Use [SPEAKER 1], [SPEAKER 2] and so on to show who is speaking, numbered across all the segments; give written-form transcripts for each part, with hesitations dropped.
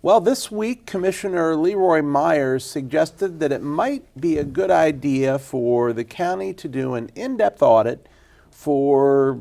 [SPEAKER 1] Well, this week, Commissioner Leroy Myers suggested that it might be a good idea for the county to do an in-depth audit for,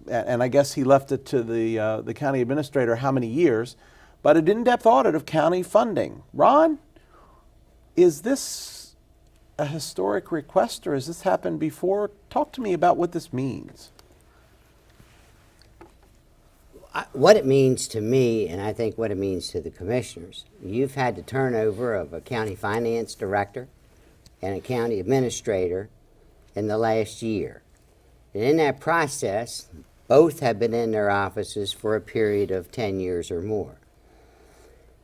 [SPEAKER 1] and I guess he left it to the county administrator how many years, but an in-depth audit of county funding. Ron, is this a historic request, or has this happened before? Talk to me about what this means.
[SPEAKER 2] What it means to me, and I think what it means to the commissioners, you've had the turnover of a county finance director and a county administrator in the last year. And in that process, both have been in their offices for a period of 10 years or more.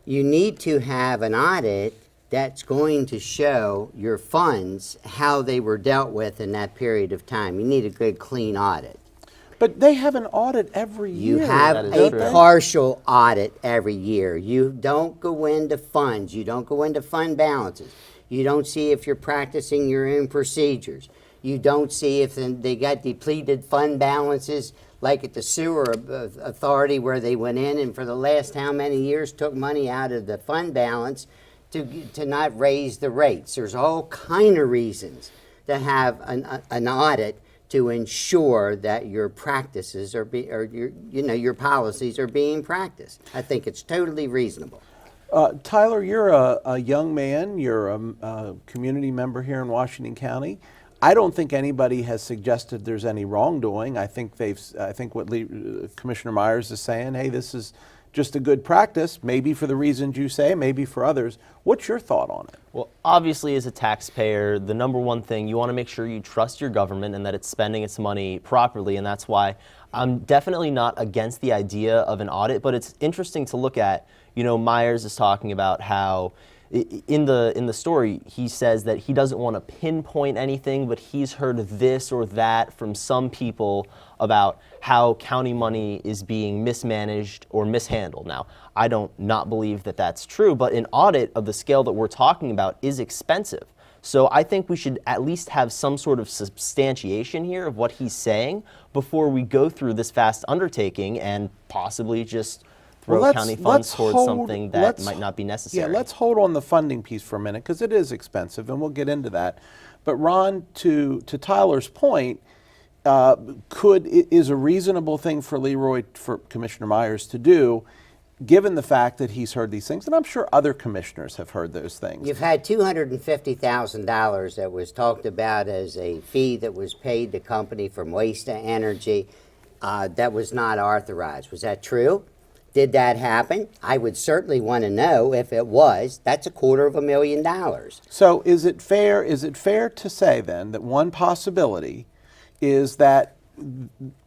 [SPEAKER 2] You need to have an audit that's going to show your funds, how they were dealt with in that period of time. You need a good, clean audit.
[SPEAKER 1] But they have an audit every year.
[SPEAKER 2] You have a partial audit every year. You don't go into funds. You don't go into fund balances. You don't see if you're practicing your own procedures. You don't see if they got depleted fund balances like at the sewer authority where they went in and for the last how many years took money out of the fund balance to not raise the rates. There's all kind of reasons to have an audit to ensure that your practices your policies are being practiced. I think it's totally reasonable.
[SPEAKER 1] Tyler, you're a young man. You're a community member here in Washington County. I don't think anybody has suggested there's any wrongdoing. I think what Commissioner Myers is saying, hey, this is just a good practice, maybe for the reasons you say, maybe for others. What's your thought on it?
[SPEAKER 3] Well, obviously, as a taxpayer, the number one thing, you want to make sure you trust your government and that it's spending its money properly, and that's why I'm definitely not against the idea of an audit, but it's interesting to look at, Myers is talking about how in the story, he says that he doesn't want to pinpoint anything, but he's heard this or that from some people about how county money is being mismanaged or mishandled. Now, I don't not believe that that's true, but an audit of the scale that we're talking about is expensive. So I think we should at least have some sort of substantiation here of what he's saying before we go through this vast undertaking and possibly just throw county funds towards something that might not be necessary.
[SPEAKER 1] Yeah, let's hold on the funding piece for a minute because it is expensive, and we'll get into that. But Ron, to Tyler's point, is a reasonable thing for Commissioner Myers to do, given the fact that he's heard these things, and I'm sure other commissioners have heard those things.
[SPEAKER 2] You've had $250,000 that was talked about as a fee that was paid to company from waste to energy that was not authorized. Was that true? Did that happen? I would certainly want to know if it was. That's $250,000.
[SPEAKER 1] So is it fair to say then that one possibility is that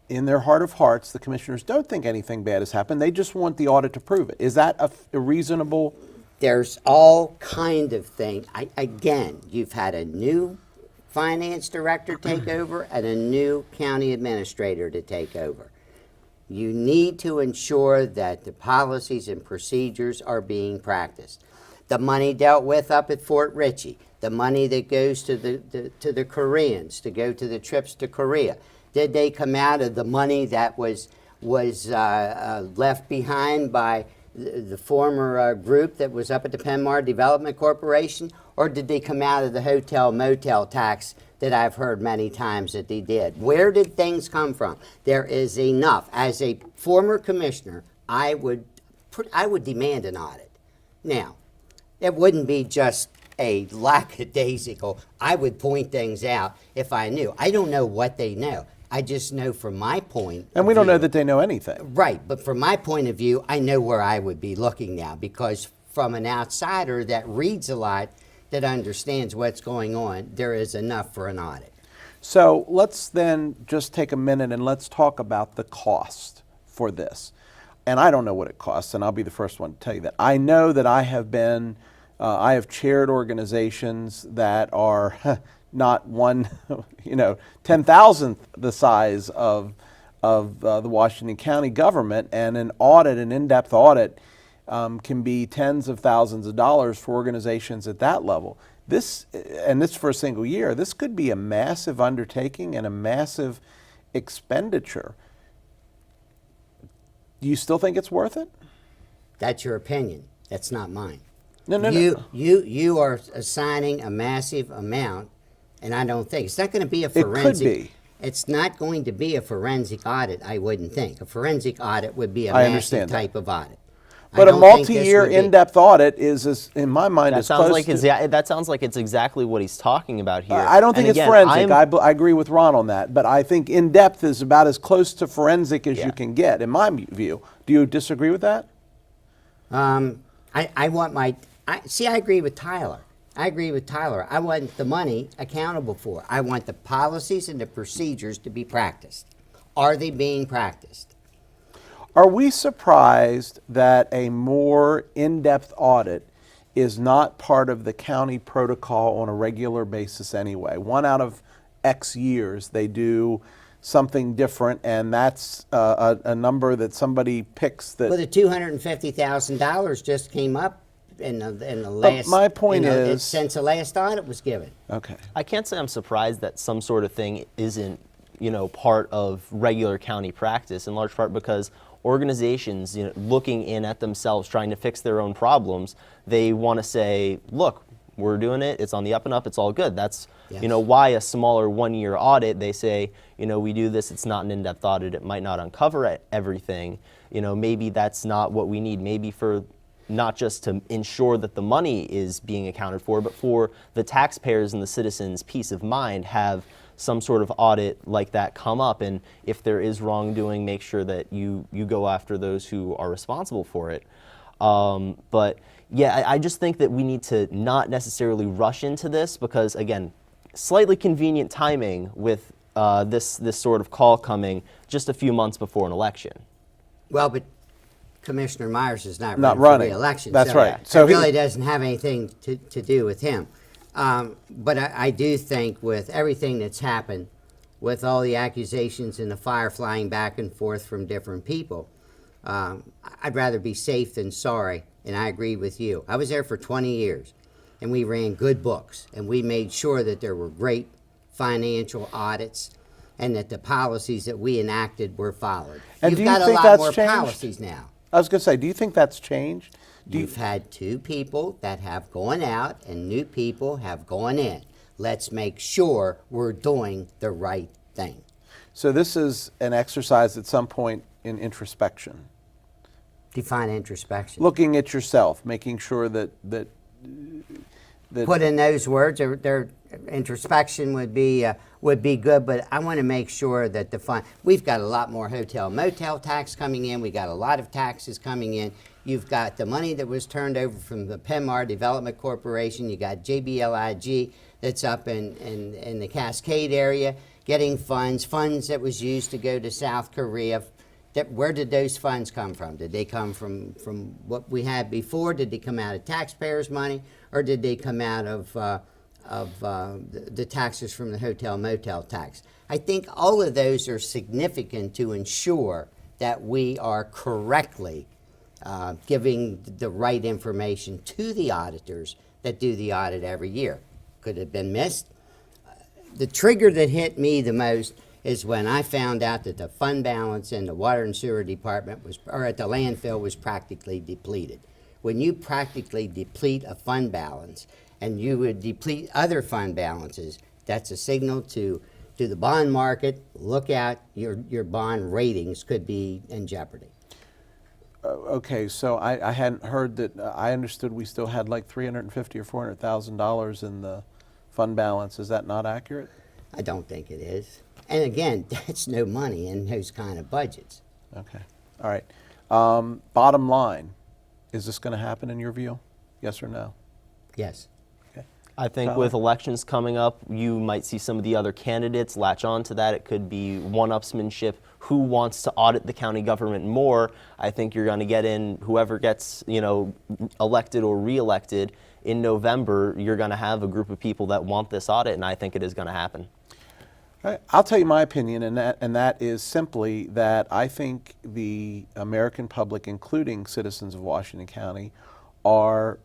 [SPEAKER 1] in their heart of hearts, the commissioners don't think anything bad has happened. They just want the audit to prove it. Is that a reasonable?
[SPEAKER 2] There's all kind of things. Again, you've had a new finance director take over and a new county administrator to take over. You need to ensure that the policies and procedures are being practiced. The money dealt with up at Fort Ritchie, the money that goes to the Koreans to go to the trips to Korea. Did they come out of the money that was left behind by the former group that was up at the Penmar Development Corporation, or did they come out of the hotel motel tax that I've heard many times that they did? Where did things come from? There is enough. As a former commissioner, I would demand an audit. Now, it wouldn't be just a lackadaisical. I would point things out if I knew. I don't know what they know. I just know from my point
[SPEAKER 1] And we don't know that they know anything.
[SPEAKER 2] Right, but from my point of view, I know where I would be looking now, because from an outsider that reads a lot, that understands what's going on, there is enough for an audit.
[SPEAKER 1] So let's then just take a minute and let's talk about the cost for this. And I don't know what it costs, and I'll be the first one to tell you that. I know that I have chaired organizations that are not one, 10,000th the size of the Washington County government, and an in-depth audit can be tens of thousands of dollars for organizations at that level. This for a single year, this could be a massive undertaking and a massive expenditure. Do you still think it's worth it?
[SPEAKER 2] That's your opinion. That's not mine.
[SPEAKER 1] No.
[SPEAKER 2] You are assigning a massive amount, and I don't think it's not going to be a forensic.
[SPEAKER 1] It could be.
[SPEAKER 2] It's not going to be a forensic audit. I wouldn't think a forensic audit would be a
[SPEAKER 1] I
[SPEAKER 2] massive
[SPEAKER 1] understand that.
[SPEAKER 2] type of audit. I
[SPEAKER 1] But a
[SPEAKER 2] don't think this
[SPEAKER 1] multi-year
[SPEAKER 2] would be.
[SPEAKER 1] in-depth audit is in my mind,
[SPEAKER 3] That
[SPEAKER 1] as
[SPEAKER 3] sounds
[SPEAKER 1] close
[SPEAKER 3] like
[SPEAKER 1] to,
[SPEAKER 3] that sounds like it's exactly what he's talking about here.
[SPEAKER 1] I don't think
[SPEAKER 3] And
[SPEAKER 1] it's
[SPEAKER 3] again,
[SPEAKER 1] forensic.
[SPEAKER 3] I'm-
[SPEAKER 1] I agree with Ron on that, but I think in-depth is about as close to forensic as
[SPEAKER 3] Yeah.
[SPEAKER 1] you can get, in my view. Do you disagree with that?
[SPEAKER 2] I want my. I agree with Tyler. I want the money accountable for. I want the policies and the procedures to be practiced. Are they being practiced?
[SPEAKER 1] Are we surprised that a more in-depth audit is not part of the county protocol on a regular basis anyway? 1 out of X years, they do something different, and that's a number that somebody picks that.
[SPEAKER 2] Well, the $250,000 just came up in the last.
[SPEAKER 1] my point is-
[SPEAKER 2] since the last audit was given.
[SPEAKER 1] Okay.
[SPEAKER 3] I can't say I'm surprised that some sort of thing isn't, part of regular county practice, in large part because organizations, looking in at themselves, trying to fix their own problems, they want to say, look, we're doing it, it's on the up and up, it's all good. That's,
[SPEAKER 2] Yes.
[SPEAKER 3] why a smaller 1-year audit, they say, we do this, it's not an in-depth audit, it might not uncover everything. Maybe that's not what we need. Maybe for not just to ensure that the money is being accounted for, but for the taxpayers and the citizens' peace of mind, have some sort of audit like that come up, and if there is wrongdoing, make sure that you go after those who are responsible for it. But yeah, I just think that we need to not necessarily rush into this because, again, slightly convenient timing with this sort of call coming just a few months before an election.
[SPEAKER 2] Well, but Commissioner Myers is not
[SPEAKER 1] Not
[SPEAKER 2] running
[SPEAKER 1] running.
[SPEAKER 2] for re-election.
[SPEAKER 1] That's
[SPEAKER 2] so
[SPEAKER 1] right. So
[SPEAKER 2] it
[SPEAKER 1] he-
[SPEAKER 2] really doesn't have anything to do with him. But I do think with everything that's happened, with all the accusations and the fire flying back and forth from different people, I'd rather be safe than sorry, and I agree with you. I was there for 20 years, and we ran good books, and we made sure that there were great financial audits and that the policies that we enacted were followed.
[SPEAKER 1] And
[SPEAKER 2] You've
[SPEAKER 1] do you
[SPEAKER 2] got a
[SPEAKER 1] think
[SPEAKER 2] lot
[SPEAKER 1] that's
[SPEAKER 2] more
[SPEAKER 1] changed?
[SPEAKER 2] policies now.
[SPEAKER 1] I was going to say, do you think that's changed?
[SPEAKER 2] You've had 2 people that have gone out and new people have gone in. Let's make sure we're doing the right thing.
[SPEAKER 1] So this is an exercise at some point in introspection,
[SPEAKER 2] Define introspection.
[SPEAKER 1] looking at yourself, making sure that
[SPEAKER 2] Put in those words, their introspection would be good, but I want to make sure that we've got a lot more hotel motel tax coming in. We got a lot of taxes coming in. You've got the money that was turned over from the PEMR Development Corporation. You got JBLIG that's up in the Cascade area getting funds that was used to go to South Korea. Where did those funds come from? Did they come from what we had before? Did they come out of taxpayers' money, or did they come out of the taxes from the hotel motel tax? I think all of those are significant to ensure that we are correctly giving the right information to the auditors that do the audit every year. Could have been missed. The trigger that hit me the most is when I found out that the fund balance in the water and sewer department or at the landfill was practically depleted. When you practically deplete a fund balance and you would deplete other fund balances, that's a signal to the bond market. Look out, your bond ratings could be in jeopardy.
[SPEAKER 1] Okay, so I hadn't heard that. I understood we still had like $350,000 or $400,000 in the fund balance. Is that not accurate?
[SPEAKER 2] I don't think it is. And again, that's no money in those kind of budgets.
[SPEAKER 1] Okay, all right. Bottom line, is this going to happen in your view? Yes or no?
[SPEAKER 2] Yes.
[SPEAKER 1] Okay.
[SPEAKER 3] I think
[SPEAKER 1] Tyler?
[SPEAKER 3] with elections coming up, you might see some of the other candidates latch on to that. It could be one-upsmanship. Who wants to audit the county government more? I think you're going to get in whoever gets, elected or reelected in November. You're going to have a group of people that want this audit, and I think it is going to happen.
[SPEAKER 1] I'll tell you my opinion, and that is simply that I think the American public, including citizens of Washington County, are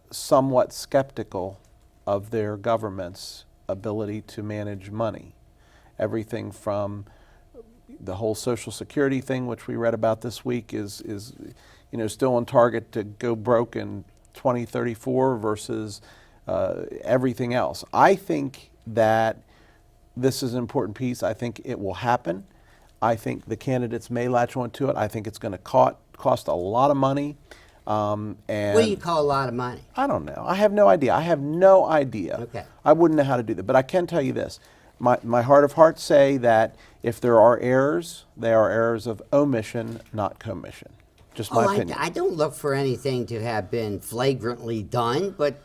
[SPEAKER 1] somewhat skeptical of their government's ability to manage money. Everything from the whole Social Security thing, which we read about this week, is still on target to go broke in 2034 versus everything else. I think that this is an important piece. I think it will happen. I think the candidates may latch onto it. I think it's going to cost a lot of money. And
[SPEAKER 2] What do you call a lot of money?
[SPEAKER 1] I don't know. I have no idea.
[SPEAKER 2] Okay.
[SPEAKER 1] I wouldn't know how to do that. But I can tell you this. My heart of hearts say that if there are errors, they are errors of omission, not commission. Just my opinion.
[SPEAKER 2] I don't look for anything to have been flagrantly done, but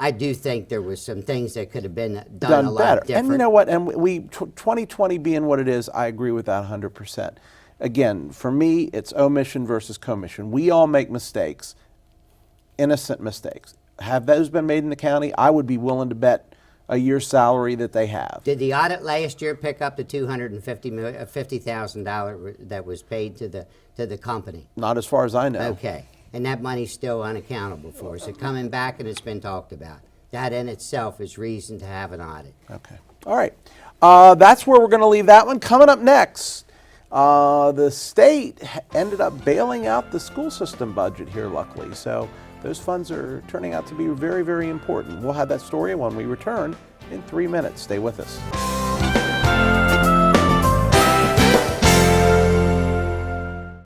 [SPEAKER 2] I do think there was some things that could have been done a lot
[SPEAKER 1] better.
[SPEAKER 2] different.
[SPEAKER 1] And you know what? And 2020 being what it is, I agree with that 100%. Again, for me, it's omission versus commission. We all make mistakes, innocent mistakes. Have those been made in the county? I would be willing to bet a year's salary that they have.
[SPEAKER 2] Did the audit last year pick up the $250,000 that was paid to the company?
[SPEAKER 1] Not as far as I know.
[SPEAKER 2] Okay, and that money's still unaccountable for. So coming back and it's been talked about. That in itself is reason to have an audit.
[SPEAKER 1] Okay. All right. That's where we're going to leave that one. Coming up next, the state ended up bailing out the school system budget here, luckily. So those funds are turning out to be very, very important. We'll have that story when we return in 3 minutes. Stay with us.